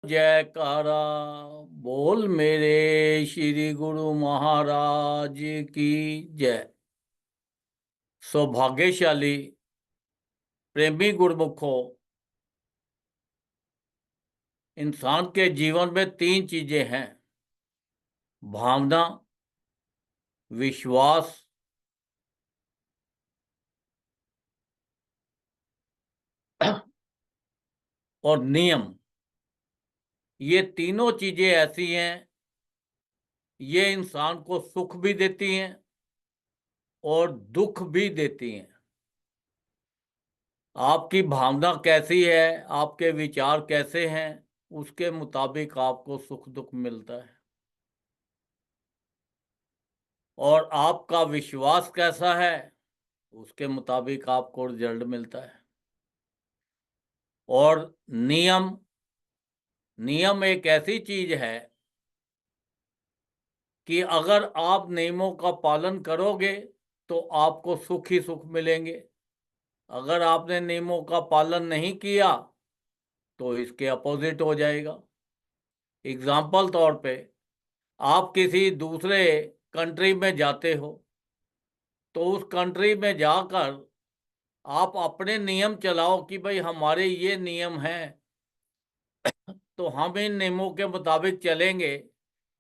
जयकारा बोल मेरे श्री गुरु महाराज की जय। सौभाग्यशाली प्रेमी गुरुमुखों, इंसान के जीवन में तीन चीजें हैं: भावना, विश्वास और नियम। ये तीनों चीजें ऐसी हैं, ये इंसान को सुख भी देती हैं और दुख भी देती हैं। आपकी भावना कैसी है, आपके विचार कैसे हैं, उसके मुताबिक आपको सुख दुख मिलता है। और आपका विश्वास कैसा है, उसके मुताबिक आपको रिजल्ट मिलता है। और नियम नियम एक ऐसी चीज है कि अगर आप नियमों का पालन करोगे तो आपको सुख ही सुख मिलेंगे। अगर आपने नियमों का पालन नहीं किया तो इसके अपोजिट हो जाएगा। एग्जाम्पल तौर पे, आप किसी दूसरे कंट्री में जाते हो तो उस कंट्री में जाकर आप अपने नियम चलाओ कि भाई हमारे ये नियम हैं, तो हम इन नियमों के मुताबिक चलेंगे,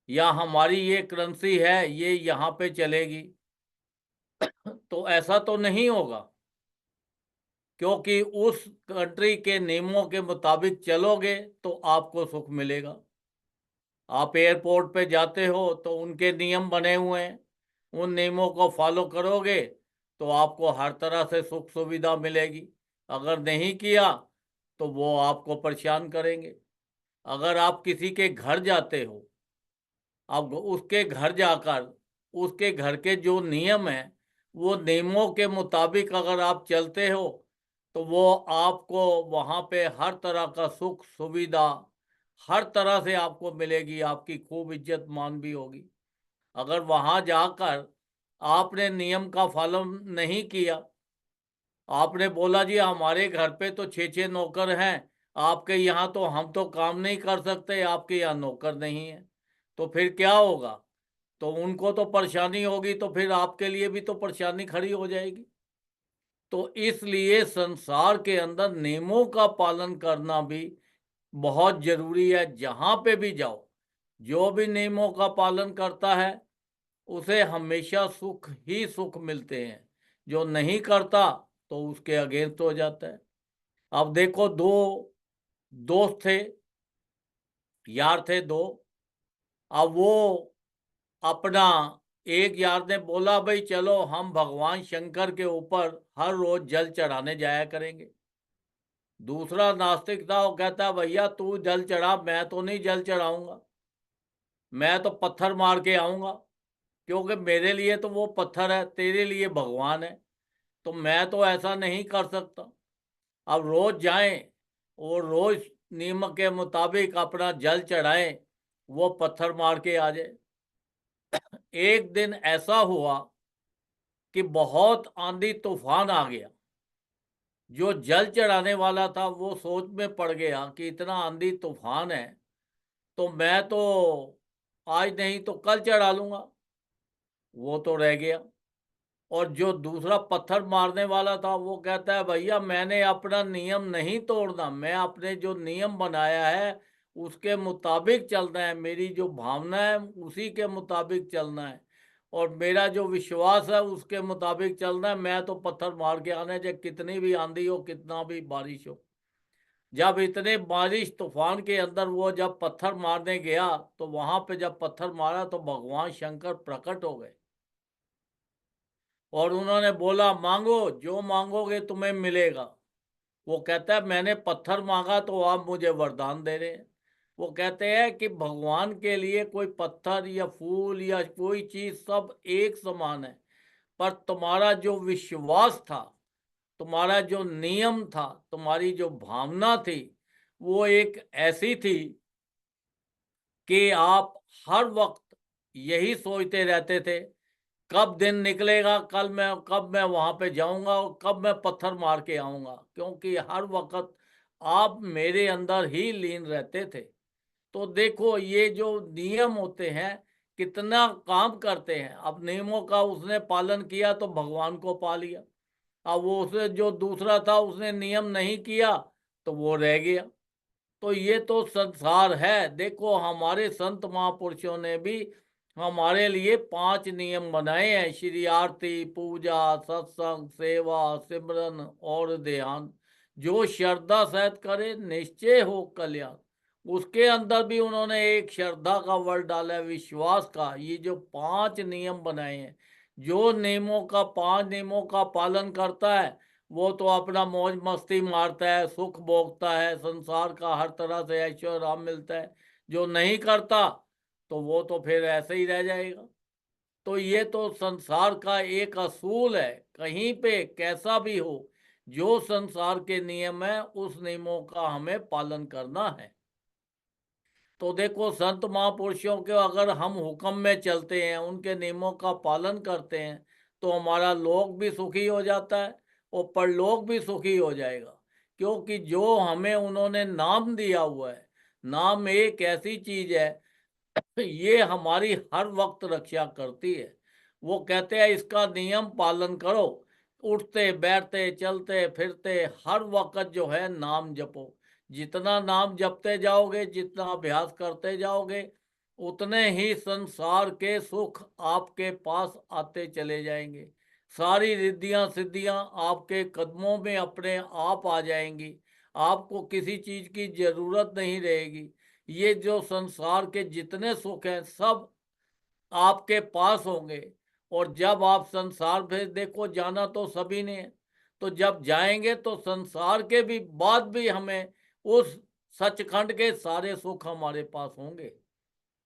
या हमारी ये करेंसी है ये यहाँ पे चलेगी। तो ऐसा तो नहीं होगा, क्योंकि उस कंट्री के नियमों के मुताबिक चलोगे तो आपको सुख मिलेगा। आप एयरपोर्ट पे जाते हो तो उनके नियम बने हुए हैं, उन नियमों को फॉलो करोगे तो आपको हर तरह से सुख सुविधा मिलेगी। अगर नहीं किया तो वो आपको परेशान करेंगे। अगर आप किसी के घर जाते हो, अब उसके घर जाकर उसके घर के जो नियम हैं वो नियमों के मुताबिक अगर आप चलते हो तो वो आपको वहाँ पे हर तरह का सुख सुविधा हर तरह से आपको मिलेगी, आपकी खूब इज्जत मान भी होगी। अगर वहाँ जाकर आपने नियम का पालन नहीं किया, आपने बोला जी हमारे घर पे तो 6 6 नौकर हैं, आपके यहाँ तो हम तो काम नहीं कर सकते, आपके यहाँ नौकर नहीं है, तो फिर क्या होगा? तो उनको तो परेशानी होगी, तो फिर आपके लिए भी तो परेशानी खड़ी हो जाएगी। तो इसलिए संसार के अंदर नियमों का पालन करना भी बहुत जरूरी है। जहां पे भी जाओ, जो भी नियमों का पालन करता है उसे हमेशा सुख ही सुख मिलते हैं। जो नहीं करता तो उसके अगेंस्ट हो जाता है। अब देखो, दो दोस्त थे, यार थे दो। अब वो अपना एक यार ने बोला भाई चलो हम भगवान शंकर के ऊपर हर रोज जल चढ़ाने जाया करेंगे। दूसरा नास्तिक था, वो कहता भैया तू जल चढ़ा, मैं तो नहीं जल चढ़ाऊंगा, मैं तो पत्थर मार के आऊंगा, क्योंकि मेरे लिए तो वो पत्थर है, तेरे लिए भगवान है, तो मैं तो ऐसा नहीं कर सकता। अब रोज जाएं और रोज नियम के मुताबिक अपना जल चढ़ाएं, वो पत्थर मार के आ जाए। एक दिन ऐसा हुआ कि बहुत आंधी तूफान आ गया। जो जल चढ़ाने वाला था वो सोच में पड़ गया कि इतना आंधी तूफान है तो मैं तो आज नहीं तो कल चढ़ा लूंगा, वो तो रह गया। और जो दूसरा पत्थर मारने वाला था वो कहता है भैया मैंने अपना नियम नहीं तोड़ना, मैं अपने जो नियम बनाया है उसके मुताबिक चलना है, मेरी जो भावना है उसी के मुताबिक चलना है, और मेरा जो विश्वास है उसके मुताबिक चलना है। मैं तो पत्थर मार के आने, चाहे कितनी भी आंधी हो कितना भी बारिश हो। जब इतने बारिश तूफान के अंदर वो जब पत्थर मारने गया तो वहां पे जब पत्थर मारा तो भगवान शंकर प्रकट हो गए और उन्होंने बोला मांगो, जो मांगोगे तुम्हें मिलेगा। वो कहता है मैंने पत्थर मांगा तो आप मुझे वरदान दे रहे हैं। वो कहते हैं कि भगवान के लिए कोई पत्थर या फूल या कोई चीज सब एक समान है, पर तुम्हारा जो विश्वास था, तुम्हारा जो नियम था, तुम्हारी जो भावना थी, वो एक ऐसी थी कि आप हर वक्त यही सोचते रहते थे कब दिन निकलेगा, कब मैं वहां पे जाऊंगा और कब मैं पत्थर मार के आऊंगा, क्योंकि हर वक्त आप मेरे अंदर ही लीन रहते थे। तो देखो ये जो नियम होते हैं कितना काम करते हैं। अब नियमों का उसने पालन किया तो भगवान को पा लिया। अब वो उसे जो दूसरा था उसने नियम नहीं किया तो वो रह गया। तो ये तो संसार है। देखो हमारे संत महापुरुषों ने भी हमारे लिए 5 नियम बनाए हैं, श्री आरती, पूजा, सत्संग, सेवा, सिमरन और ध्यान। जो श्रद्धा सहित करे निश्चय हो कल्याण। उसके अंदर भी उन्होंने एक श्रद्धा का वर्ड डाला है, विश्वास का। ये जो 5 नियम बनाए हैं, जो नियमों का 5 नियमों का पालन करता है वो तो अपना मौज मस्ती मारता है, सुख भोगता है, संसार का हर तरह से ऐश्वर्य आराम मिलता है। जो नहीं करता तो वो तो फिर ऐसे ही रह जाएगा। तो ये तो संसार का एक असूल है, कहीं पे कैसा भी हो, जो संसार के नियम है उस नियमों का हमें पालन करना है। तो देखो संत महापुरुषों के अगर हम हुक्म में चलते हैं, उनके नियमों का पालन करते हैं, तो हमारा लोक भी सुखी हो जाता है और परलोक भी सुखी हो जाएगा। क्योंकि जो हमें उन्होंने नाम दिया हुआ है, नाम एक ऐसी चीज है ये हमारी हर वक्त रक्षा करती है। वो कहते हैं इसका नियम पालन करो, उठते बैठते चलते फिरते हर वक्त जो है नाम जपो। जितना नाम जपते जाओगे, जितना अभ्यास करते जाओगे, उतने ही संसार के सुख आपके पास आते चले जाएंगे। सारी रिद्धियां सिद्धियां आपके कदमों में अपने आप आ जाएंगी। आपको किसी चीज की जरूरत नहीं रहेगी। ये जो संसार के जितने सुख हैं सब आपके पास होंगे। और जब आप संसार भेज, देखो जाना तो सभी ने है, तो जब जाएंगे तो संसार के भी बाद भी हमें उस सचखंड के सारे सुख हमारे पास होंगे।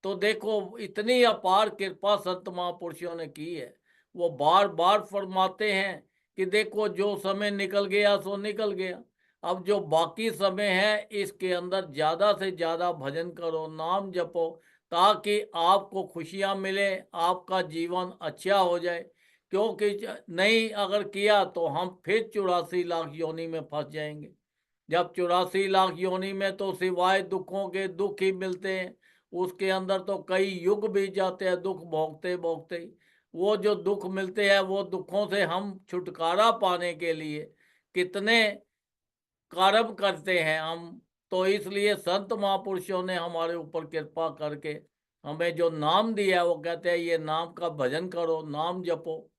तो देखो इतनी अपार कृपा संत महापुरुषों ने की है। वो बार बार फरमाते हैं कि देखो जो समय निकल गया सो निकल गया, अब जो बाकी समय है इसके अंदर ज्यादा से ज्यादा भजन करो, नाम जपो, ताकि आपको खुशियां मिले, आपका जीवन अच्छा हो जाए। क्योंकि नहीं अगर किया तो हम फिर 84 लाख योनि में फंस जाएंगे। जब 84 लाख योनि में तो सिवाय दुखों के दुख ही मिलते हैं। उसके अंदर तो कई युग बीत जाते हैं दुख भोगते भोगते ही। वो जो दुख मिलते हैं वो दुखों से हम छुटकारा पाने के लिए कितने कर्म करते हैं हम। तो इसलिए संत महापुरुषों ने हमारे ऊपर कृपा करके हमें जो नाम दिया है वो कहते हैं ये नाम का भजन करो, नाम जपो।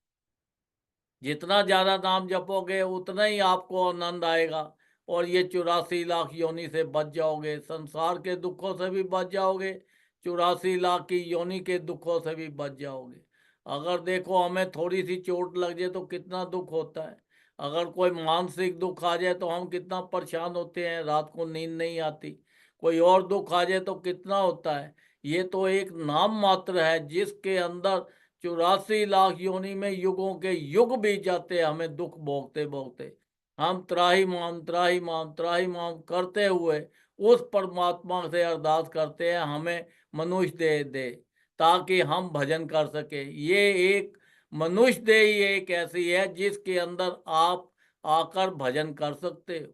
जितना ज्यादा नाम जपोगे उतना ही आपको आनंद आएगा और ये 84 लाख योनि से बच जाओगे, संसार के दुखों से भी बच जाओगे, 84 लाख की योनि के दुखों से भी बच जाओगे। अगर देखो हमें थोड़ी सी चोट लग जाए तो कितना दुख होता है। अगर कोई मानसिक दुख आ जाए तो हम कितना परेशान होते हैं, रात को नींद नहीं आती। कोई और दुख आ जाए तो कितना होता है। ये तो एक नाम मात्र है जिसके अंदर 84 लाख योनि में युगों के युग बीत जाते हैं हमें दुख भोगते भोगते। हम त्राही माम त्राही माम त्राही माम करते हुए उस परमात्मा से अरदास करते हैं हमें मनुष्य दे दे, ताकि हम भजन कर सके। ये एक मनुष्य देह ही एक ऐसी है जिसके अंदर आप आकर भजन कर सकते हो।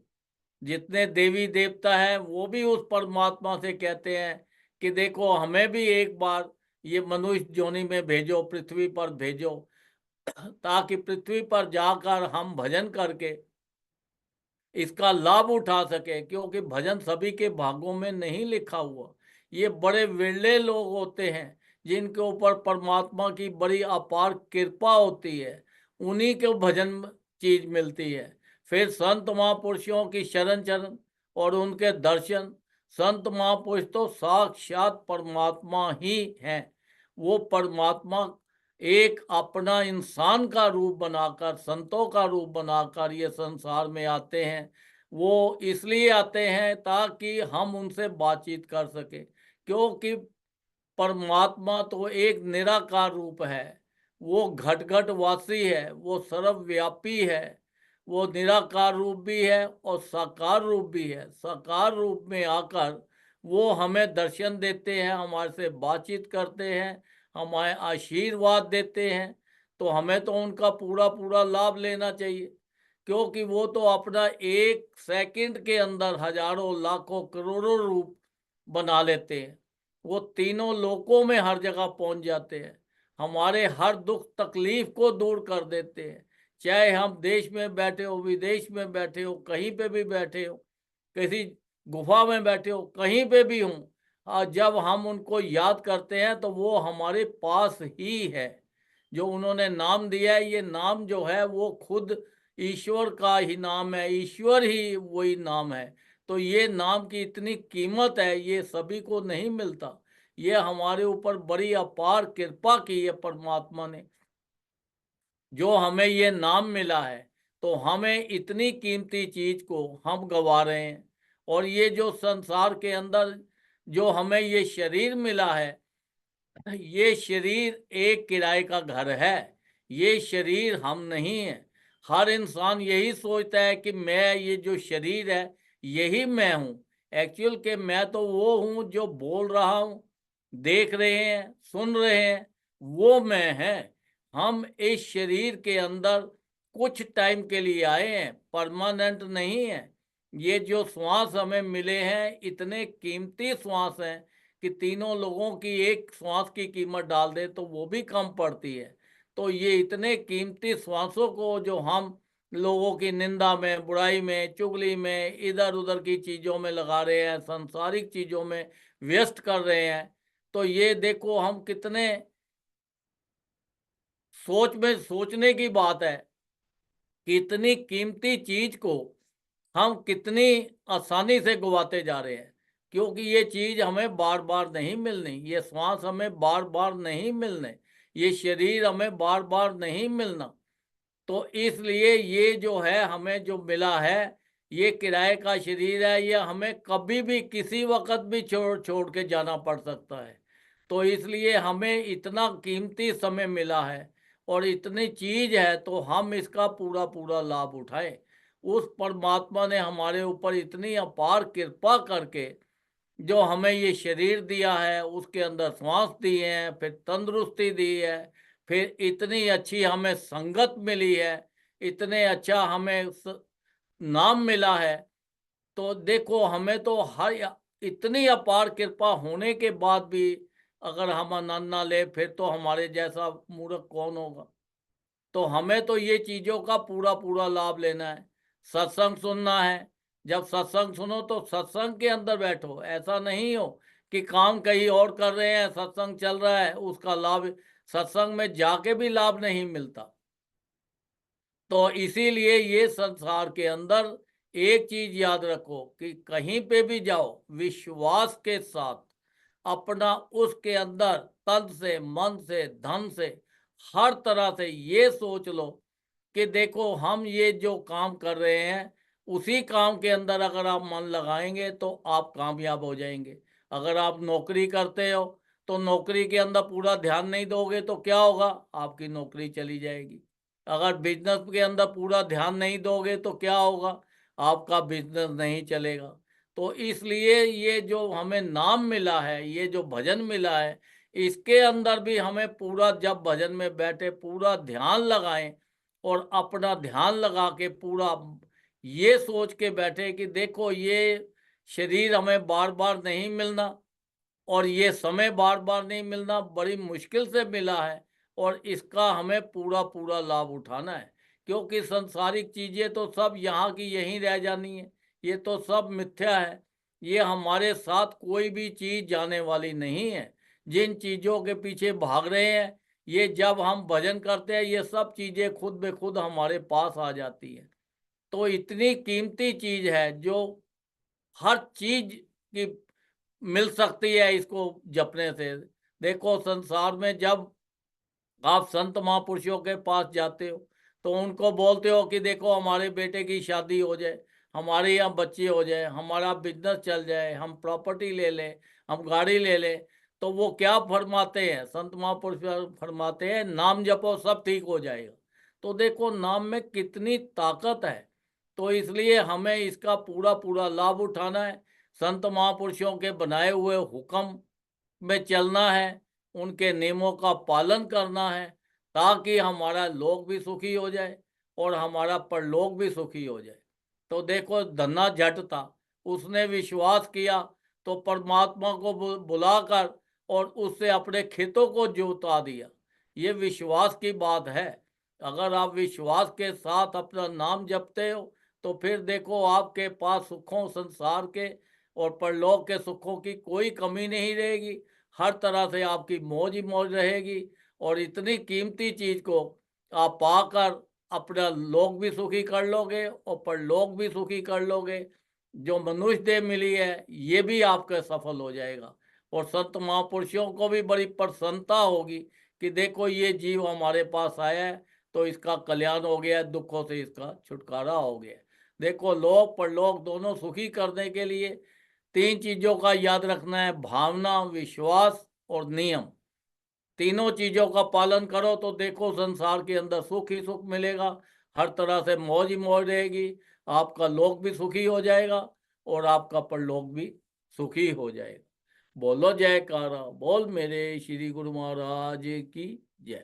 जितने देवी देवता हैं वो भी उस परमात्मा से कहते हैं कि देखो हमें भी एक बार ये मनुष्य योनि में भेजो, पृथ्वी पर भेजो, ताकि पृथ्वी पर जाकर हम भजन करके इसका लाभ उठा सके। क्योंकि भजन सभी के भागों में नहीं लिखा हुआ। ये बड़े विरले लोग होते हैं जिनके ऊपर परमात्मा की बड़ी अपार कृपा होती है, उन्हीं को भजन चीज मिलती है। फिर संत महापुरुषों की शरण चरण और उनके दर्शन। संत महापुरुष तो साक्षात परमात्मा ही हैं। वो परमात्मा एक अपना इंसान का रूप बनाकर, संतों का रूप बनाकर ये संसार में आते हैं। वो इसलिए आते हैं ताकि हम उनसे बातचीत कर सके। क्योंकि परमात्मा तो एक निराकार रूप है, वो घट घट वासी है, वो सर्वव्यापी है। वो निराकार रूप भी है और साकार रूप भी है। साकार रूप में आकर वो हमें दर्शन देते हैं, हमारे से बातचीत करते हैं, हमें आशीर्वाद देते हैं। तो हमें तो उनका पूरा पूरा लाभ लेना चाहिए। क्योंकि वो तो अपना एक सेकंड के अंदर हजारों लाखों करोड़ों रूप बना लेते हैं। वो तीनों लोकों में हर जगह पहुंच जाते हैं, हमारे हर दुख तकलीफ को दूर कर देते हैं। चाहे हम देश में बैठे हो, विदेश में बैठे हो, कहीं पे भी बैठे हो, किसी गुफा में बैठे हो, कहीं पे भी हो, और जब हम उनको याद करते हैं तो वो हमारे पास ही है। जो उन्होंने नाम दिया है, ये नाम जो है वो खुद ईश्वर का ही नाम है, ईश्वर ही वही नाम है। तो ये नाम की इतनी कीमत है, ये सभी को नहीं मिलता। ये हमारे ऊपर बड़ी अपार कृपा की है परमात्मा ने, जो हमें ये नाम मिला है। तो हमें इतनी कीमती चीज को हम गवा रहे हैं। और ये जो संसार के अंदर जो हमें ये शरीर मिला है, ये शरीर एक किराए का घर है, ये शरीर हम नहीं है। हर इंसान यही सोचता है कि मैं, ये जो शरीर है यही मैं हूँ। एक्चुअल के मैं तो वो हूँ जो बोल रहा हूँ, देख रहे हैं, सुन रहे हैं, वो मैं है। हम इस शरीर के अंदर कुछ टाइम के लिए आए हैं, परमानेंट नहीं है। ये जो श्वास हमें मिले हैं, इतने कीमती श्वास हैं कि तीनों लोगों की एक श्वास की कीमत डाल दे तो वो भी कम पड़ती है। तो ये इतने कीमती श्वासों को जो हम लोगों की निंदा में, बुराई में, चुगली में, इधर उधर की चीजों में लगा रहे हैं, सांसारिक चीजों में व्यस्त कर रहे हैं। तो ये देखो हम कितने सोच में सोचने की बात है कि इतनी कीमती चीज को हम कितनी आसानी से गवाते जा रहे हैं। क्योंकि ये चीज हमें बार बार नहीं मिलनी, ये श्वास हमें बार बार नहीं मिलने, ये शरीर हमें बार बार नहीं मिलना। तो इसलिए ये जो है हमें जो मिला है, ये किराए का शरीर है, ये हमें कभी भी किसी वक्त भी छोड़ छोड़ के जाना पड़ सकता है। तो इसलिए हमें इतना कीमती समय मिला है और इतनी चीज है, तो हम इसका पूरा पूरा लाभ उठाएं। उस परमात्मा ने हमारे ऊपर इतनी अपार कृपा करके जो हमें ये शरीर दिया है, उसके अंदर श्वास दिए हैं, फिर तंदुरुस्ती दी है, फिर इतनी अच्छी हमें संगत मिली है, इतने अच्छा हमें नाम मिला है। तो देखो हमें तो हर इतनी अपार कृपा होने के बाद भी अगर हम आनंद ना ले, फिर तो हमारे जैसा मूर्ख कौन होगा। तो हमें तो ये चीजों का पूरा पूरा लाभ लेना है। सत्संग सुनना है, जब सत्संग सुनो तो सत्संग के अंदर बैठो, ऐसा नहीं हो कि काम कहीं और कर रहे हैं, सत्संग चल रहा है उसका लाभ सत्संग में जाके भी लाभ नहीं मिलता। तो इसीलिए ये संसार के अंदर एक चीज याद रखो कि कहीं पे भी जाओ, विश्वास के साथ अपना उसके अंदर तन से, मन से, धन से, हर तरह से ये सोच लो कि देखो हम ये जो काम कर रहे हैं, उसी काम के अंदर अगर आप मन लगाएंगे तो आप कामयाब हो जाएंगे। अगर आप नौकरी करते हो तो नौकरी के अंदर पूरा ध्यान नहीं दोगे तो क्या होगा, आपकी नौकरी चली जाएगी। अगर बिजनेस के अंदर पूरा ध्यान नहीं दोगे तो क्या होगा, आपका बिजनेस नहीं चलेगा। तो इसलिए ये जो हमें नाम मिला है, ये जो भजन मिला है, इसके अंदर भी हमें पूरा, जब भजन में बैठे पूरा ध्यान लगाएं और अपना ध्यान लगा के पूरा ये सोच के बैठे कि देखो ये शरीर हमें बार बार नहीं मिलना और ये समय बार बार नहीं मिलना, बड़ी मुश्किल से मिला है और इसका हमें पूरा पूरा लाभ उठाना है। क्योंकि संसारिक चीजें तो सब यहाँ की यहीं रह जानी है, ये तो सब मिथ्या है। ये हमारे साथ कोई भी चीज जाने वाली नहीं है। जिन चीजों के पीछे भाग रहे हैं, ये जब हम भजन करते हैं ये सब चीजें खुद ब खुद हमारे पास आ जाती है। तो इतनी कीमती चीज है जो हर चीज की मिल सकती है इसको जपने से। देखो संसार में जब आप संत महापुरुषों के पास जाते हो तो उनको बोलते हो कि देखो हमारे बेटे की शादी हो जाए, हमारे यहाँ बच्चे हो जाए, हमारा बिजनेस चल जाए, हम प्रॉपर्टी ले लें, हम गाड़ी ले लें, तो वो क्या फरमाते हैं, संत महापुरुष फरमाते हैं नाम जपो सब ठीक हो जाएगा। तो देखो नाम में कितनी ताकत है। तो इसलिए हमें इसका पूरा पूरा लाभ उठाना है, संत महापुरुषों के बनाए हुए हुक्म में चलना है, उनके नियमों का पालन करना है, ताकि हमारा लोक भी सुखी हो जाए और हमारा परलोक भी सुखी हो जाए। तो देखो धन्ना जट था, उसने विश्वास किया तो परमात्मा को बुलाकर और उससे अपने खेतों को जोता दिया। ये विश्वास की बात है। अगर आप विश्वास के साथ अपना नाम जपते हो तो फिर देखो आपके पास सुखों संसार के और परलोक के सुखों की कोई कमी नहीं रहेगी। हर तरह से आपकी मौज ही मौज रहेगी और इतनी कीमती चीज को आप पाकर अपना लोक भी सुखी कर लोगे और परलोक भी सुखी कर लोगे। जो मनुष्य देह मिली है ये भी आपका सफल हो जाएगा और संत महापुरुषों को भी बड़ी प्रसन्नता होगी कि देखो ये जीव हमारे पास आया है तो इसका कल्याण हो गया, दुखों से इसका छुटकारा हो गया। देखो लोक परलोक दोनों सुखी करने के लिए तीन चीजों का याद रखना है, भावना, विश्वास और नियम। तीनों चीजों का पालन करो तो देखो संसार के अंदर सुख ही सुख मिलेगा, हर तरह से मौज ही मौज रहेगी। आपका लोक भी सुखी हो जाएगा और आपका परलोक भी सुखी हो जाएगा। बोलो जयकारा बोल मेरे श्री गुरु महाराज की जय।